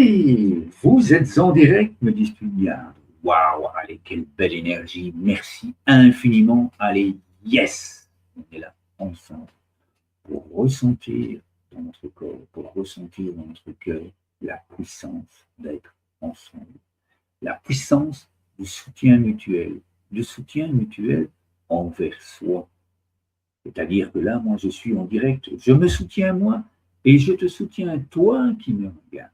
Allez, vous êtes en direct, me dit Studia. Waouh, allez, quelle belle énergie. Merci infiniment. Allez, yes, on est là ensemble pour ressentir dans notre corps, pour ressentir dans notre cœur la puissance d'être ensemble. La puissance du soutien mutuel envers soi. C'est-à-dire que là, moi, je suis en direct, je me soutiens moi et je te soutiens toi qui me regardes.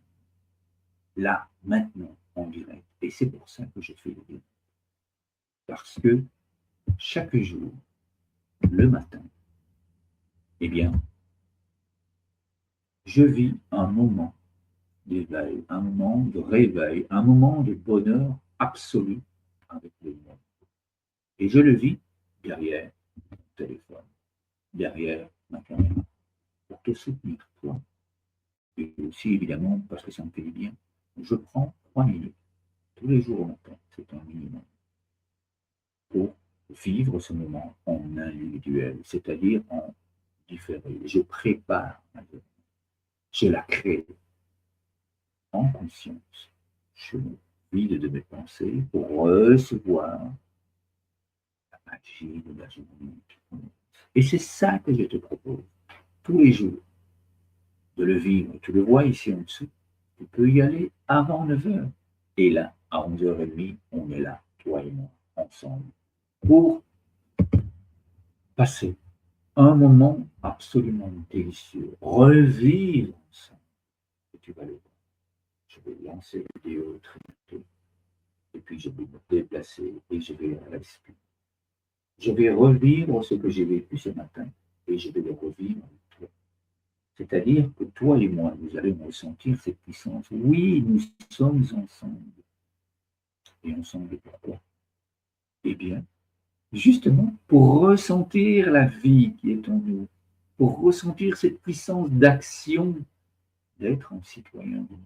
Là, maintenant, en direct. Et c'est pour ça que je fais le direct. Parce que chaque jour, le matin, eh bien, je vis un moment d'éveil, un moment de réveil, un moment de bonheur absolu avec le monde. Et je le vis derrière mon téléphone, derrière ma caméra, pour te soutenir, toi. Et aussi, évidemment, parce que ça me fait du bien, je prends 3 minutes tous les jours au matin, c'est un minimum, pour vivre ce moment en individuel, c'est-à-dire en différé. Je prépare ma journée, je la crée en conscience. Je me vide de mes pensées pour recevoir la magie de la journée. Et c'est ça que je te propose tous les jours de le vivre. Tu le vois ici en dessous. Tu peux y aller avant 9 heures. Et là, à 11h30, on est là, toi et moi, ensemble, pour passer un moment absolument délicieux. Revivre ensemble. Et tu vas le voir. Je vais lancer la vidéo très bientôt. Et puis je vais me déplacer et je vais respirer. Je vais revivre ce que j'ai vécu ce matin et je vais le revivre avec toi. C'est-à-dire que toi et moi, nous allons ressentir cette puissance. Oui, nous sommes ensemble. Et ensemble pourquoi? Eh bien, justement pour ressentir la vie qui est en nous, pour ressentir cette puissance d'action, d'être un citoyen du monde,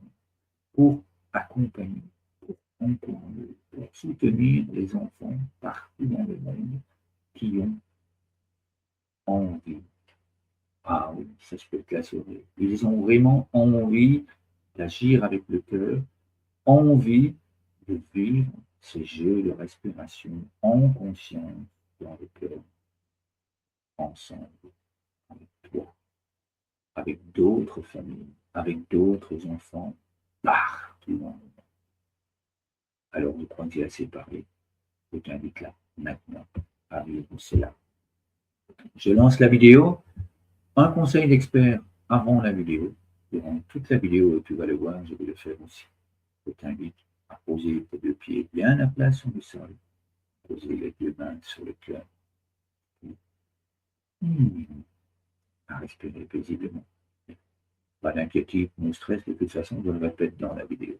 pour accompagner, pour encourager, pour soutenir les enfants partout dans le monde qui ont envie. Ah oui, ça je peux te l'assurer. Ils ont vraiment envie d'agir avec le cœur, envie de vivre ces jeux de respiration en conscience dans le cœur, ensemble, avec toi, avec d'autres familles, avec d'autres enfants, partout dans le monde. Alors je crois que j'ai assez parlé. Je t'invite là, maintenant, à vivre cela. Je lance la vidéo. Un conseil d'expert avant la vidéo. Durant toute la vidéo, tu vas le voir, je vais le faire aussi. Je t'invite à poser tes 2 pieds bien à plat sur le sol, poser les 2 mains sur le cœur, à respirer paisiblement. Pas d'inquiétude, mon stress, de toute façon, je le répète dans la vidéo.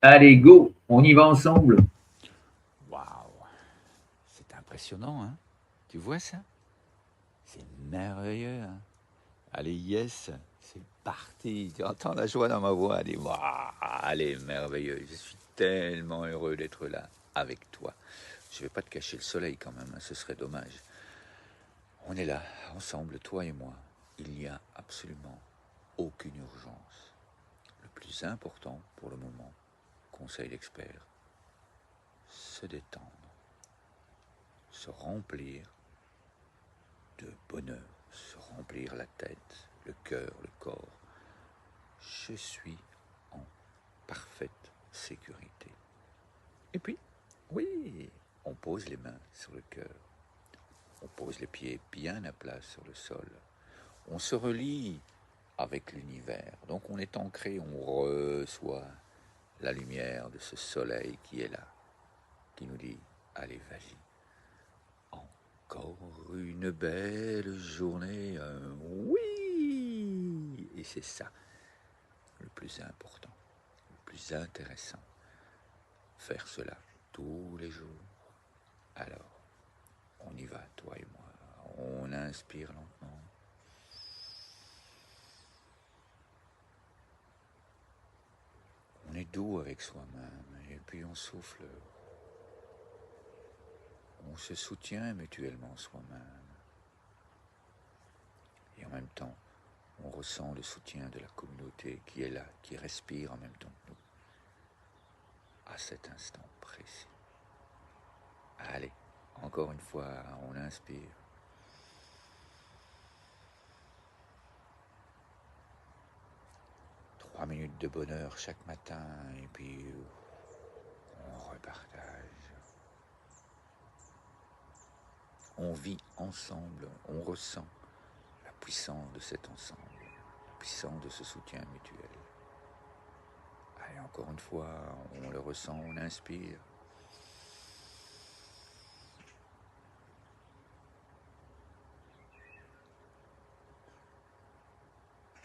Allez, go, on y va ensemble. Waouh, c'est impressionnant, hein? Tu vois ça? C'est merveilleux, hein? Allez, yes, c'est parti. Tu entends la joie dans ma voix? Allez, waouh, allez, merveilleux. Je suis tellement heureux d'être là avec toi. Je vais pas te cacher le soleil quand même, hein, ce serait dommage. On est là, ensemble, toi et moi. Il n'y a absolument aucune urgence. Le plus important pour le moment, conseil d'expert, se détendre, se remplir de bonheur, se remplir la tête, le cœur, le corps. Je suis en parfaite sécurité. Et puis, oui, on pose les mains sur le cœur, on pose les pieds bien à plat sur le sol, on se relie avec l'univers. Donc on est ancré, on reçoit la lumière de ce soleil qui est là, qui nous dit, allez, vas-y. Encore une belle journée, oui. Et c'est ça le plus important, le plus intéressant. Faire cela tous les jours. Alors, on y va, toi et moi. On inspire lentement. On est doux avec soi-même et puis on souffle. On se soutient mutuellement soi-même. Et en même temps, on ressent le soutien de la communauté qui est là, qui respire en même temps que nous. à cet instant précis. Allez, encore une fois, on inspire. 3 minutes de bonheur chaque matin et puis on repartage. On vit ensemble, on ressent la puissance de cet ensemble, la puissance de ce soutien mutuel. Allez, encore une fois, on le ressent, on inspire.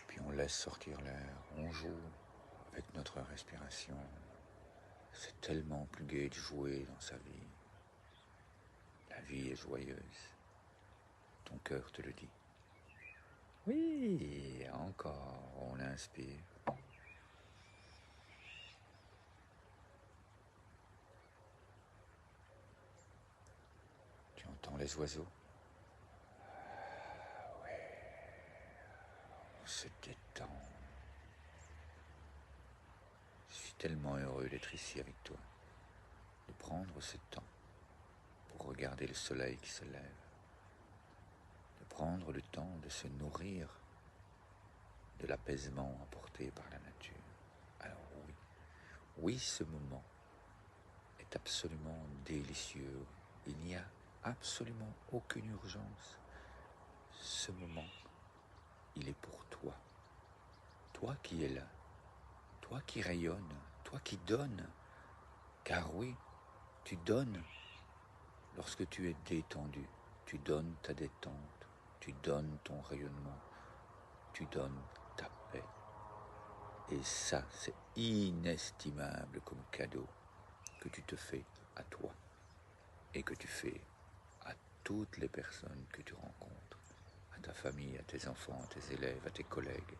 Puis on laisse sortir l'air, on joue avec notre respiration. C'est tellement plus gai de jouer dans sa vie. La vie est joyeuse. Ton cœur te le dit. Oui, encore, on inspire. Tu entends les oiseaux? On se détend. Je suis tellement heureux d'être ici avec toi, de prendre ce temps pour regarder le soleil qui se lève, de prendre le temps de se nourrir de l'apaisement apporté par la nature. Alors oui, ce moment est absolument délicieux. Il n'y a absolument aucune urgence. Ce moment, il est pour toi. Toi qui es là, toi qui rayonnes, toi qui donnes. Car oui, tu donnes lorsque tu es détendu. Tu donnes ta détente, tu donnes ton rayonnement, tu donnes ta paix. Et ça, c'est inestimable comme cadeau que tu te fais à toi et que tu fais à toutes les personnes que tu rencontres, à ta famille, à tes enfants, à tes élèves, à tes collègues,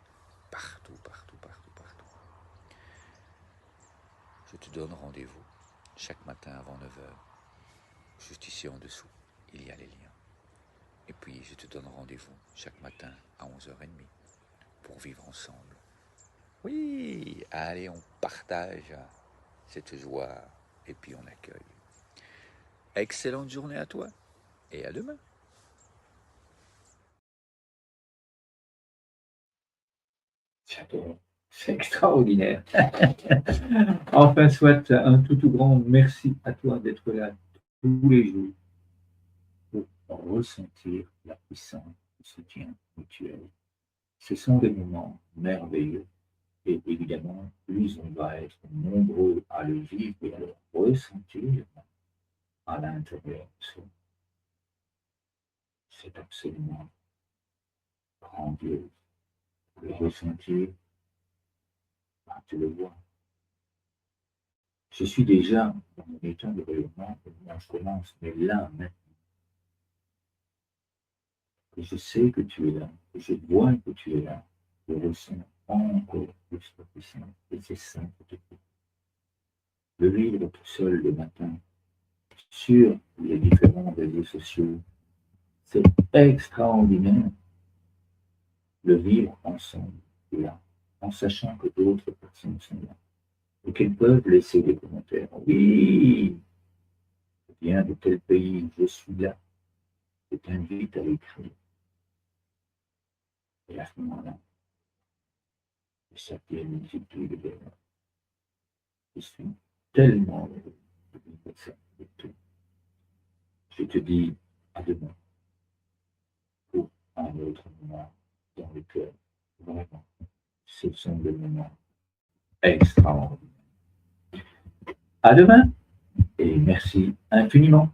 partout, partout, partout, partout. Je te donne rendez-vous chaque matin avant 9h. Juste ici en dessous, il y a les liens. Et puis je te donne rendez-vous chaque matin à 11h30 pour vivre ensemble. Oui, allez, on partage cette joie et puis on accueille. Excellente journée à toi et à demain. J'adore. C'est extraordinaire. Enfin, soit un tout grand merci à toi d'être là tous les jours pour ressentir la puissance du soutien mutuel. Ce sont des moments merveilleux et évidemment, plus on va être nombreux à le vivre et à le ressentir à l'intérieur de soi, c'est absolument grandiose. Le ressentir, ben, tu le vois. Je suis déjà dans mon état de rayonnement au moment où je commence, mais là, maintenant, que je sais que tu es là, que je vois que tu es là, je ressens encore plus de puissance. Et c'est ça que tu fais. Le vivre tout seul le matin sur les différents réseaux sociaux, c'est extraordinaire. Le vivre ensemble, là, en sachant que d'autres personnes sont là et qu'elles peuvent laisser des commentaires. Oui, je viens de tel pays, je suis là. Je t'invite à l'écrire. Et à ce moment-là, ça devient une multitude de bonheur. Je suis tellement heureux de vivre ça avec toi. Je te dis à demain pour un autre moment dans le cœur. Vraiment, ce sont des moments extraordinaires. À demain et merci infiniment.